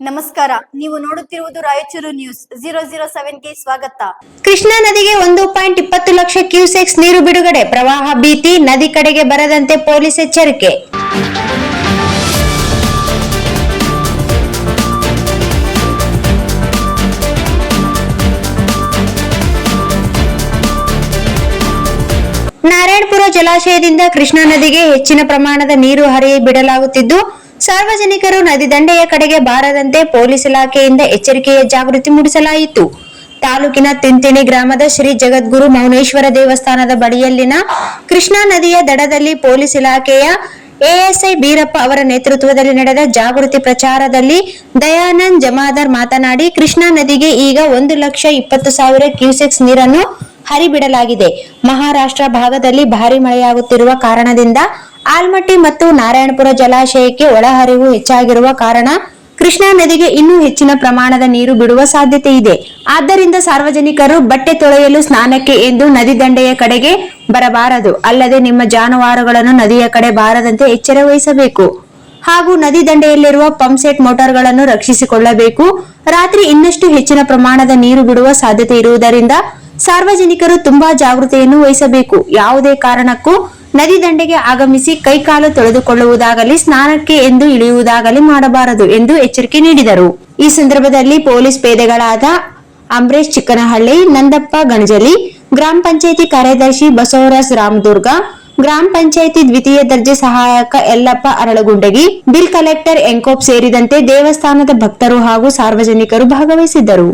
ನಮಸ್ಕಾರ, ನೀವು ನೋಡುತ್ತಿರುವುದು ರಾಯಚೂರು ನ್ಯೂಸ್ 007ಗೆ ಸ್ವಾಗತ. ಕೃಷ್ಣಾ ನದಿಗೆ 1.20 ಲಕ್ಷ ಕ್ಯೂಸೆಕ್ಸ್ ನೀರು ಬಿಡುಗಡೆ, ಪ್ರವಾಹ ಭೀತಿ, ನದಿ ಕಡೆಗೆ ಬರದಂತೆ ಪೊಲೀಸ್ ಎಚ್ಚರಿಕೆ. ನಾರಾಯಣಪುರ ಜಲಾಶಯದಿಂದ ಕೃಷ್ಣಾ ನದಿಗೆ ಹೆಚ್ಚಿನ ಪ್ರಮಾಣದ ನೀರು ಹರಿಯ ಬಿಡಲಾಗುತ್ತಿದ್ದು, ಸಾರ್ವಜನಿಕರು ನದಿ ದಂಡೆಯ ಕಡೆಗೆ ಬಾರದಂತೆ ಪೊಲೀಸ್ ಇಲಾಖೆಯಿಂದ ಎಚ್ಚರಿಕೆಯ ಜಾಗೃತಿ ಮೂಡಿಸಲಾಯಿತು. ತಾಲೂಕಿನ ತಿಂತಿಣಿ ಗ್ರಾಮದ ಶ್ರೀ ಜಗದ್ಗುರು ಮೌನೇಶ್ವರ ದೇವಸ್ಥಾನದ ಬಳಿಯಲ್ಲಿನ ಕೃಷ್ಣಾ ನದಿಯ ದಡದಲ್ಲಿ ಪೊಲೀಸ್ ಇಲಾಖೆಯ ಎಎಸ್ಐ ಬೀರಪ್ಪ ಅವರ ನೇತೃತ್ವದಲ್ಲಿ ನಡೆದ ಜಾಗೃತಿ ಪ್ರಚಾರದಲ್ಲಿ ದಯಾನಂದ್ ಜಮಾದಾರ್ ಮಾತನಾಡಿ, ಕೃಷ್ಣಾ ನದಿಗೆ ಈಗ 1,20,000 ಕ್ಯೂಸೆಕ್ಸ್ ನೀರನ್ನು ಹರಿಬಿಡಲಾಗಿದೆ. ಮಹಾರಾಷ್ಟ್ರ ಭಾಗದಲ್ಲಿ ಭಾರಿ ಮಳೆಯಾಗುತ್ತಿರುವ ಕಾರಣದಿಂದ ಆಲ್ಮಟ್ಟಿ ಮತ್ತು ನಾರಾಯಣಪುರ ಜಲಾಶಯಕ್ಕೆ ಒಳಹರಿವು ಹೆಚ್ಚಾಗಿರುವ ಕಾರಣ ಕೃಷ್ಣಾ ನದಿಗೆ ಇನ್ನೂ ಹೆಚ್ಚಿನ ಪ್ರಮಾಣದ ನೀರು ಬಿಡುವ ಸಾಧ್ಯತೆ ಇದೆ. ಆದ್ದರಿಂದ ಸಾರ್ವಜನಿಕರು ಬಟ್ಟೆ ತೊಳೆಯಲು, ಸ್ನಾನಕ್ಕೆ ಎಂದು ನದಿ ದಂಡೆಯ ಕಡೆಗೆ ಬರಬಾರದು. ಅಲ್ಲದೆ ನಿಮ್ಮ ಜಾನುವಾರುಗಳನ್ನು ನದಿಯ ಕಡೆ ಬಾರದಂತೆ ಎಚ್ಚರ ವಹಿಸಬೇಕು. ಹಾಗೂ ನದಿ ದಂಡೆಯಲ್ಲಿರುವ ಪಂಪ್ಸೆಟ್ ಮೋಟಾರ್ಗಳನ್ನು ರಕ್ಷಿಸಿಕೊಳ್ಳಬೇಕು. ರಾತ್ರಿ ಇನ್ನಷ್ಟು ಹೆಚ್ಚಿನ ಪ್ರಮಾಣದ ನೀರು ಬಿಡುವ ಸಾಧ್ಯತೆ ಇರುವುದರಿಂದ ಸಾರ್ವಜನಿಕರು ತುಂಬಾ ಜಾಗೃತೆಯನ್ನು ವಹಿಸಬೇಕು. ಯಾವುದೇ ಕಾರಣಕ್ಕೂ ನದಿ ದಂಡೆಗೆ ಆಗಮಿಸಿ ಕೈಕಾಲು ತೊಳೆದುಕೊಳ್ಳುವುದಾಗಲಿ, ಸ್ನಾನಕ್ಕೆ ಎಂದು ಇಳಿಯುವುದಾಗಲಿ ಮಾಡಬಾರದು ಎಂದು ಎಚ್ಚರಿಕೆ ನೀಡಿದರು. ಈ ಸಂದರ್ಭದಲ್ಲಿ ಪೊಲೀಸ್ ಪೇದೆಗಳಾದ ಅಂಬರೀಶ್ ಚಿಕ್ಕನಹಳ್ಳಿ, ನಂದಪ್ಪ ಗಣಜಲಿ, ಗ್ರಾಮ ಪಂಚಾಯಿತಿ ಕಾರ್ಯದರ್ಶಿ ಬಸವರಾಜ್ ರಾಮದುರ್ಗ, ಗ್ರಾಮ ಪಂಚಾಯಿತಿ ದ್ವಿತೀಯ ದರ್ಜೆ ಸಹಾಯಕ ಯಲ್ಲಪ್ಪ ಅರಳಗುಂಡಗಿ, ಬಿಲ್ ಕಲೆಕ್ಟರ್ ಎಂಕೋಪ್ ಸೇರಿದಂತೆ ದೇವಸ್ಥಾನದ ಭಕ್ತರು ಹಾಗೂ ಸಾರ್ವಜನಿಕರು ಭಾಗವಹಿಸಿದ್ದರು.